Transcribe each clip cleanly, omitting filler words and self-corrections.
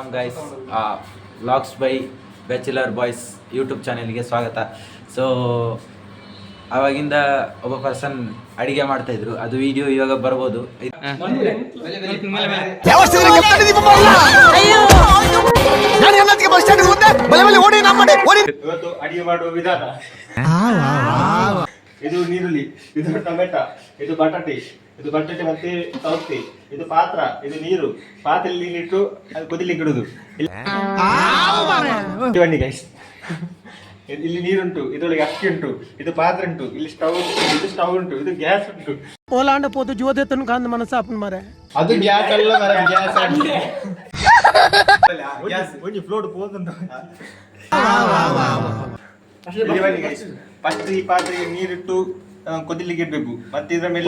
Welcome guys vlogs by bachelor boys YouTube ಚಾನೆಲ್ಗೆ ಸ್ವಾಗತ. So ಅವಾಗಿಂದ ಒಬ್ಬ ಪರ್ಸನ್ ಅಡಿಗೆ ಮಾಡ್ತಾಯಿದ್ರು, ಅದು ವಿಡಿಯೋ ಇವಾಗ ಬರ್ಬೋದು. ಇವತ್ತು ಅಡಿಗೆ ಮಾಡುವ ವಿಧಾನ, ಇದು ನೀರುಳ್ಳಿ, ಇದು ಟೊಮೆಟೊ, ಇದು ಬಟಾಟೆ ಮತ್ತೆ ಸೌತೆ, ಇದು ಪಾತ್ರ, ಇದು ನೀರು, ಪಾತ್ರೆಯಲ್ಲಿ ಇಟ್ಟು ಅದು ಕುದಿಲಿಕ್ಕೆ ಇಡುದು. ಬನ್ನಿ ಗೈಸ್, ಇಲ್ಲಿ ನೀರುಂಟು, ಇದರೊಳಗೆ ಅಕ್ಕಿ ಉಂಟು, ಇದು ಪಾತ್ರೆ ಉಂಟು, ಇಲ್ಲಿ ಸ್ಟವ್ ಉಂಟು, ಇದು ಗ್ಯಾಸ್ ಉಂಟು. ಓಲಾಂಡ ಪೋದು ಜೋದೆತನ ಕಾಂದ ಮನಸ್ಸ ಅಪ್ಪನ ಮಾರೆ ಅದು ಗ್ಯಾಸ್ ಅಲ್ಲ ಮರ, ಗ್ಯಾಸ್ ಒಂಜಿ ಫ್ಲೋಟ್ ಪೋದುಂಟು. ಫಸ್ಟ್ ಈ ಪಾತ್ರೆಗೆ ನೀರಿಟ್ಟು ಕುದಿಲಿಕ್ಕೆ ಇಡ್ಬೇಕು. ಮತ್ತೆ ಇದ್ರ ಮೇಲೆ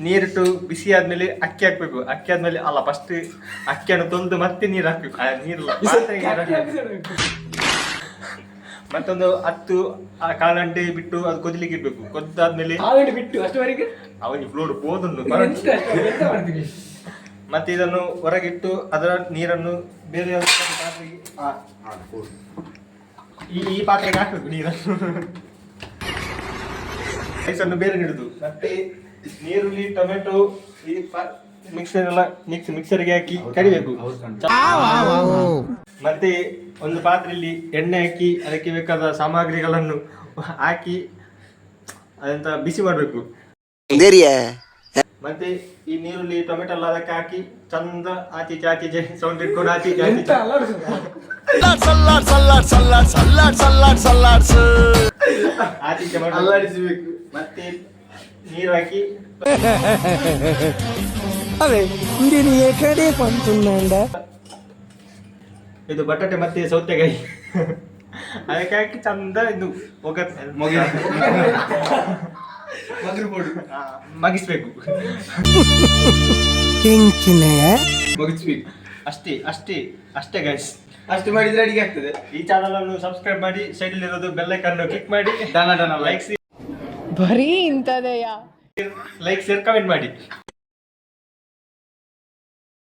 ನೀರಿಟ್ಟು ಬಿಸಿ ಆದ್ಮೇಲೆ ಅಕ್ಕಿ ಹಾಕ್ಬೇಕು. ಅಕ್ಕಿ ಆದ್ಮೇಲೆ ಅಲ್ಲ, ಫಸ್ಟ್ ಅಕ್ಕಿಯನ್ನು ತೊಳೆದು ಮತ್ತೆ ನೀರು ಹಾಕ್ಬೇಕು. ನೀರು ಮತ್ತೊಂದು 10 ಕಾಲು ಗಂಟೆ ಬಿಟ್ಟು ಅದು ಕುದಿಲಿಕ್ಕೆ ಇಡ್ಬೇಕು. ಕೊದ್ದಾದ್ಮೇಲೆ ಅವನಿಗೆ ಫ್ಲೋಡ್ ಹೋದುಂಟು. ಮತ್ತೆ ಇದನ್ನು ಹೊರಗಿಟ್ಟು ಅದರ ನೀರನ್ನು ಬೇರೆ ಪಾತ್ರೆಗೆ ಈ ಪಾತ್ರೆಗೆ ಹಾಕ್ಬೇಕು. ನೀರನ್ನು ರೈಸನ್ನು ಬೇರೆ ಇಡುದು. ಮತ್ತೆ ನೀರುಳ್ಳಿ, ಟೊಮೆಟೊ ಈ ಮಿಕ್ಸರ್ಗೆ ಹಾಕಿ ಕರಿಬೇಕು. ಮತ್ತೆ ಒಂದು ಪಾತ್ರೆಯಲ್ಲಿ ಎಣ್ಣೆ ಹಾಕಿ ಅದಕ್ಕೆ ಬೇಕಾದ ಸಾಮಗ್ರಿಗಳನ್ನು ಹಾಕಿ ಅದಂತ ಬಿಸಿ ಮಾಡಬೇಕು. ಮತ್ತೆ ಈ ನೀರುಳ್ಳಿ, ಟೊಮೆಟೊ ಎಲ್ಲ ಅದಕ್ಕೆ ಹಾಕಿ ಚಂದ ಆಚೀಚೆ ಸೌಂಡ್ ಇಟ್ಕೊಂಡು ಆಚೀಚೆ ಅಲ್ಲಾಡಿಸಬೇಕು. ಮತ್ತೆ ನೀರು ಹಾಕಿ ಇದು ಬಟಾಟೆ ಮತ್ತೆ ಸೌತೆಕಾಯಿ ಅದಕ್ಕೆ ಹಾಕಿ ಚಂದ ಇದು ಮಗಿಸ್ಬೇಕು. ಅಷ್ಟೇ ಗೈಸ್. ಅಷ್ಟು ಮಾಡಿದ್ರೆ ಅಡಿಗೆ ಆಗ್ತದೆ. ಈ ಚಾನಲ್ ಅನ್ನು ಸಬ್ಸ್ಕ್ರೈಬ್ ಮಾಡಿ, ಸೈಡ್ ಇರೋದು ಬೆಲ್ ಐಕಾನ್ ಕ್ಲಿಕ್ ಮಾಡಿ, ಲೈಕ್ ಬರೀ ಇಂಥದೆಯಾ, ಲೈಕ್ ಶೇರ್ ಕಮೆಂಟ್ ಮಾಡಿ.